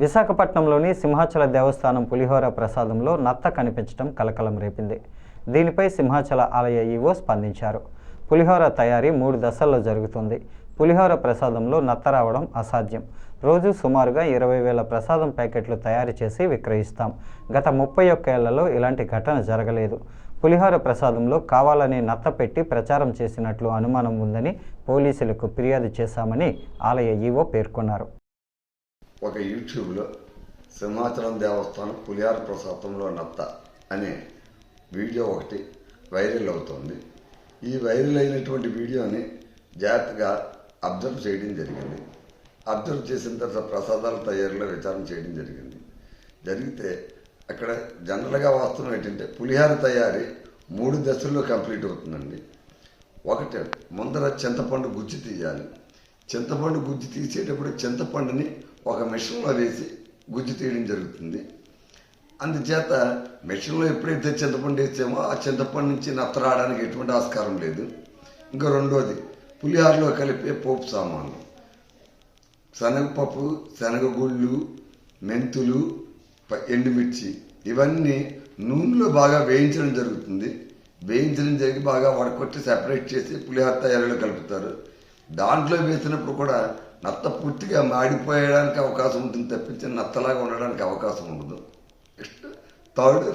విశాఖపట్నంలోని సింహాచల దేవస్థానం పులిహోర ప్రసాదంలో నత్త కనిపించడం కలకలం రేపింది. దీనిపై సింహాచల ఆలయ ఈవో స్పందించారు. పులిహోర తయారీ 3 దశల్లో జరుగుతుంది. పులిహోర ప్రసాదంలో నత్త రావడం అసాధ్యం. రోజు సుమారుగా 20,000 ప్రసాదం ప్యాకెట్లు తయారు చేసి విక్రయిస్తాం. గత 31 ఏళ్లలో ఇలాంటి ఘటన జరగలేదు. పులిహోర ప్రసాదంలో కావాలని నత్త పెట్టి ప్రచారం చేసినట్లు అనుమానం ఉందని పోలీసులకు ఫిర్యాదు చేశామని ఆలయ ఈవో పేర్కొన్నారు. ఒక యూట్యూబ్లో సింహాచలం దేవస్థానం పులిహోర ప్రసాదంలో నత్త అనే వీడియో ఒకటి వైరల్ అవుతోంది. ఈ వైరల్ అయినటువంటి వీడియోని జాగ్రత్తగా అబ్జర్వ్ చేయడం జరిగింది. అబ్జర్వ్ చేసిన తర్వాత ప్రసాదాల తయారీలో విచారణ చేయడం జరిగితే అక్కడ జనరల్గా వాస్తవం ఏంటంటే పులిహోర తయారీ 3 దశల్లో కంప్లీట్ అవుతుందండి. ఒకటి, ముందర చింతపండు గుజ్జు తీయాలి. చింతపండు గుజ్జు తీసేటప్పుడు చింతపండుని ఒక మిషన్లో వేసి గుజ్జు తీయడం జరుగుతుంది. అందుచేత మిషన్లో ఎప్పుడైతే చింతపండు వేసామో ఆ చింతపండు నుంచి నత్త రావడానికి ఎటువంటి ఆస్కారం లేదు. ఇంకా రెండోది, పులిహోరలో కలిపే పోపు సామాన్లు, శనగపప్పు, శనగగుళ్ళు, మెంతులు, ఎండుమిర్చి ఇవన్నీ నూనెలో బాగా వేయించడం జరుగుతుంది. వేయించడం జరిగి బాగా వడకొట్టి సెపరేట్ చేసి పులిహోర తయారీలో కలుపుతారు. దాంట్లో వేసినప్పుడు కూడా నత్త పూర్తిగా మాడిపోయడానికి అవకాశం ఉంటుంది తప్పించి నత్తలాగా ఉండడానికి అవకాశం ఉండదు. నెక్స్ట్ థర్డ్,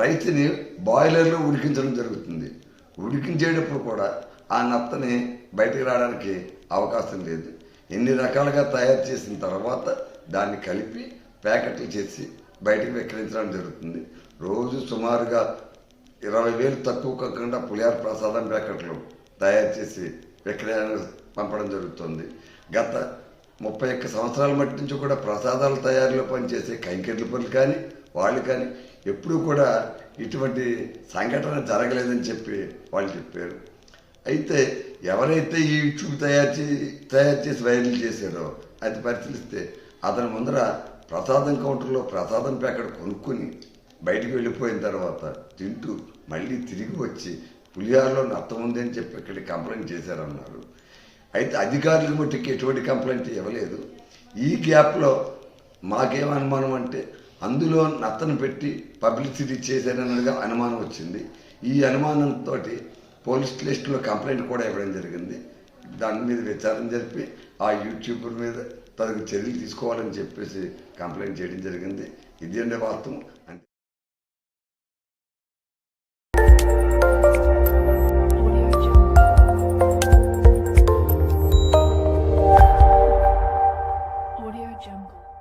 రైస్ని బాయిలర్లో ఉడికించడం జరుగుతుంది. ఉడికించేటప్పుడు కూడా ఆ నత్తని బయటికి రావడానికి అవకాశం లేదు. ఎన్ని రకాలుగా తయారు చేసిన తర్వాత దాన్ని కలిపి ప్యాకెట్లు చేసి బయటికి విక్రయించడం జరుగుతుంది. రోజు సుమారుగా 20,000 తక్కువ కాకుండా పులిహోర ప్రసాదం ప్యాకెట్లు తయారు చేసి విక్రయానికి పంపడం జరుగుతుంది. గత 31 సంవత్సరాల మట్టి నుంచి కూడా ప్రసాదాల తయారీలో పనిచేసే కైంకర్ల పనులు కానీ వాళ్ళు కానీ ఎప్పుడూ కూడా ఇటువంటి సంఘటన జరగలేదని చెప్పి వాళ్ళు చెప్పారు. అయితే ఎవరైతే ఈ యూట్యూబ్ తయారు చేసి వైరల్ చేశారో అది పరిశీలిస్తే అతని ముందర ప్రసాదం కౌంటర్లో ప్రసాదం ప్యాకెట్ కొనుక్కొని బయటికి వెళ్ళిపోయిన తర్వాత తింటూ మళ్ళీ తిరిగి వచ్చి పులిహోరలో నత్త ఉంది అని చెప్పి ఇక్కడ కంప్లైంట్ చేశారన్నారు. అయితే అధికారులకు మట్టుకు ఎటువంటి కంప్లైంట్ ఇవ్వలేదు. ఈ గ్యాప్లో మాకేం అనుమానం అంటే అందులో నత్తను పెట్టి పబ్లిసిటీ చేశారన్నట్టుగా అనుమానం వచ్చింది. ఈ అనుమానంతో పోలీస్ స్టేషన్లో కంప్లైంట్ కూడా ఇవ్వడం జరిగింది. దాని మీద విచారణ జరిపి ఆ యూట్యూబర్ మీద తనకు చర్యలు తీసుకోవాలని చెప్పేసి కంప్లైంట్ చేయడం జరిగింది. ఇది అంటే వాస్తవం. Audio Jungle.